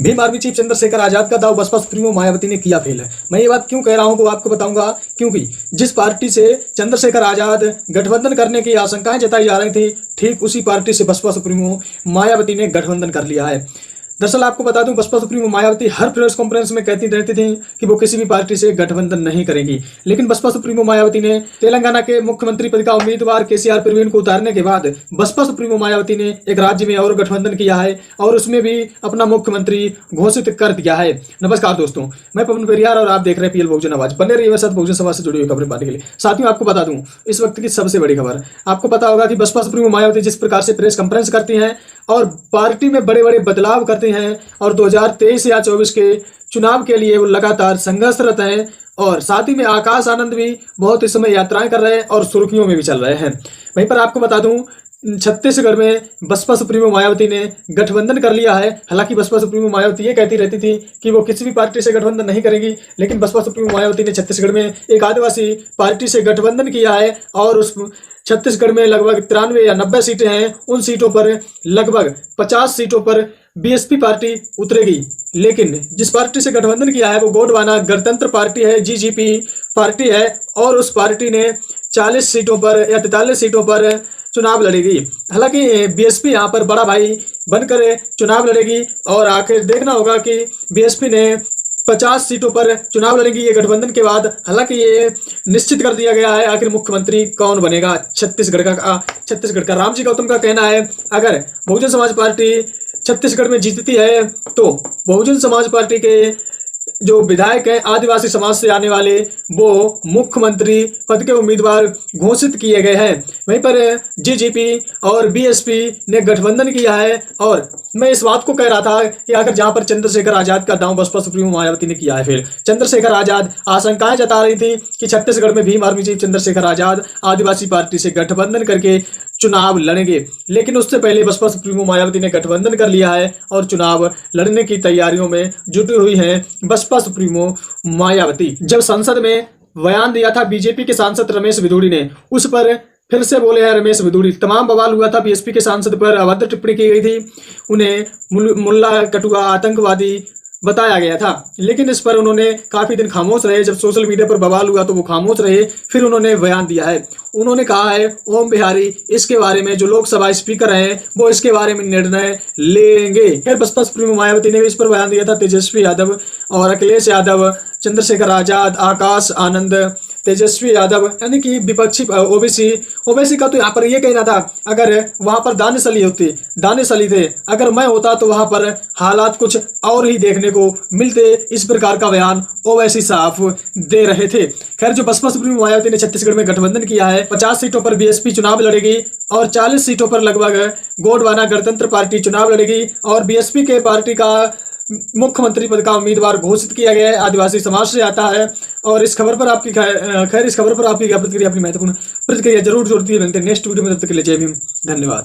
Bhim army chief Chandrashekhar Azad का दाव Baspa supremo Mayawati ने किया फेल है। मैं ये बात क्यों कह रहा हूं, आपको बताऊंगा। क्योंकि जिस पार्टी से चंद्रशेखर आजाद गठबंधन करने की आशंकाएं जताई जा रही थी, ठीक उसी पार्टी से बसपा सुप्रीमो मायावती ने गठबंधन कर लिया है। दरअसल आपको बता दूं, बसपा सुप्रीमो मायावती हर प्रेस कॉन्फ्रेंस में कहती रहती थी कि वो किसी भी पार्टी से गठबंधन नहीं करेंगी। लेकिन बसपा सुप्रीमो मायावती ने तेलंगाना के मुख्यमंत्री पद का उम्मीदवार केसीआर प्रवीण को उतारने के बाद बसपा सुप्रीमो मायावती ने एक राज्य में और गठबंधन किया है और उसमें भी अपना मुख्यमंत्री घोषित कर दिया है। नमस्कार दोस्तों, मैं पवन पेरियार और आप देख रहे हैं पीएल बहुजन आवाज। बने रहिए मेरे साथ बहुजन समाज से जुड़ी हुई खबरें पाने के लिए। साथियों, आपको बता दूं इस वक्त की सबसे बड़ी खबर, आपको पता होगा कि बसपा सुप्रीमो मायावती जिस प्रकार से प्रेस कॉन्फ्रेंस करती हैं और पार्टी में बड़े बड़े बदलाव करते हैं और 2023 या 24 के चुनाव के लिए वो लगातार संघर्षरत हैं। और साथ ही में आकाश आनंद भी बहुत इस समय यात्राएं कर रहे हैं और सुर्खियों में भी चल रहे हैं। वहीं पर आपको बता दूं, छत्तीसगढ़ में बसपा सुप्रीमो मायावती ने गठबंधन कर लिया है। हालांकि बसपा सुप्रीमो मायावती ये कहती रहती थी कि वो किसी भी पार्टी से गठबंधन नहीं करेगी, लेकिन बसपा सुप्रीमो मायावती ने छत्तीसगढ़ में एक आदिवासी पार्टी से गठबंधन किया है और उस छत्तीसगढ़ में लगभग 93 या 90 सीटें हैं। उन सीटों पर लगभग 50 सीटों पर बीएसपी पार्टी उतरेगी। लेकिन जिस पार्टी से गठबंधन किया है वो गोंडवाना गणतंत्र पार्टी है, जीजीपी पार्टी है, और उस पार्टी ने 40 सीटों पर या 43 सीटों पर चुनाव लड़ेगी। हालांकि बीएसपी यहाँ पर बड़ा भाई बनकर चुनाव लड़ेगी और आखिर देखना होगा कि बीएसपी ने 50 सीटों पर चुनाव लड़ेगी ये गठबंधन के बाद। हालांकि ये निश्चित कर दिया गया है आखिर मुख्यमंत्री कौन बनेगा छत्तीसगढ़ का। रामजी गौतम का कहना है, अगर बहुजन समाज पार्टी छत्तीसगढ़ में जीतती है तो बहुजन समाज पार्टी के जो विधायक हैं आदिवासी समाज से आने वाले, वो मुख्यमंत्री पद के उम्मीदवार घोषित किए गए हैं। वहीं पर जीजीपी और बीएसपी ने गठबंधन किया है। और मैं इस बात को कह रहा था कि अगर जहां पर चंद्रशेखर आजाद का दांव बसपा सुप्रीमो मायावती ने किया है फिर चंद्रशेखर आजाद आशंकाएं जता रही थी कि छत्तीसगढ़ में भीम आर्मी चीफ चंद्रशेखर आजाद आदिवासी पार्टी से गठबंधन करके चुनाव लड़ेंगे। लेकिन उससे पहले बसपा सुप्रीमो मायावती ने गठबंधन कर लिया है और चुनाव लड़ने की तैयारियों में जुटी हुई हैं बसपा सुप्रीमो मायावती। जब संसद में बयान दिया था बीजेपी के सांसद रमेश बिधूड़ी ने, उस पर फिर से बोले हैं रमेश बिधूड़ी। तमाम बवाल हुआ था, बीएसपी के सांसद पर अभद्र टिप्पणी की गई थी, उन्हें मुल्ला कटुआ आतंकवादी बताया गया था। लेकिन इस पर उन्होंने काफी दिन खामोश रहे। जब सोशल मीडिया पर बवाल हुआ तो वो खामोश रहे। फिर उन्होंने बयान दिया है, उन्होंने कहा है ओम बिहारी इसके बारे में, जो लोकसभा स्पीकर हैं वो इसके बारे में निर्णय लेंगे। फिर बसपा सुप्रीमो मायावती ने भी इस पर बयान दिया था। तेजस्वी यादव और अखिलेश यादव, चंद्रशेखर आजाद, आकाश आनंद, तेजस्वी यादव, यानी कि विपक्षी ओबीसी का तो यहाँ पर ये कहना था, अगर वहां पर दानिश अली थे, अगर मैं होता तो वहां पर हालात कुछ और ही देखने को मिलते। इस प्रकार का बयान ओवैसी साफ दे रहे थे। खैर, जो बसपा सुप्रीमो मायावती ने छत्तीसगढ़ में गठबंधन किया है, 50 सीटों पर बीएसपी चुनाव लड़ेगी और 40 सीटों पर लगभग गोंडवाना गणतंत्र पार्टी चुनाव लड़ेगी। और बीएसपी के पार्टी का मुख्यमंत्री पद का उम्मीदवार घोषित किया गया है, आदिवासी समाज से आता है। और इस खबर पर आपकी क्या प्रतिक्रिया, अपनी महत्वपूर्ण प्रतिक्रिया जरूर जोड़ती है। मिलते हैं नेक्स्ट वीडियो में, तब तक के लिए जय भीम, धन्यवाद।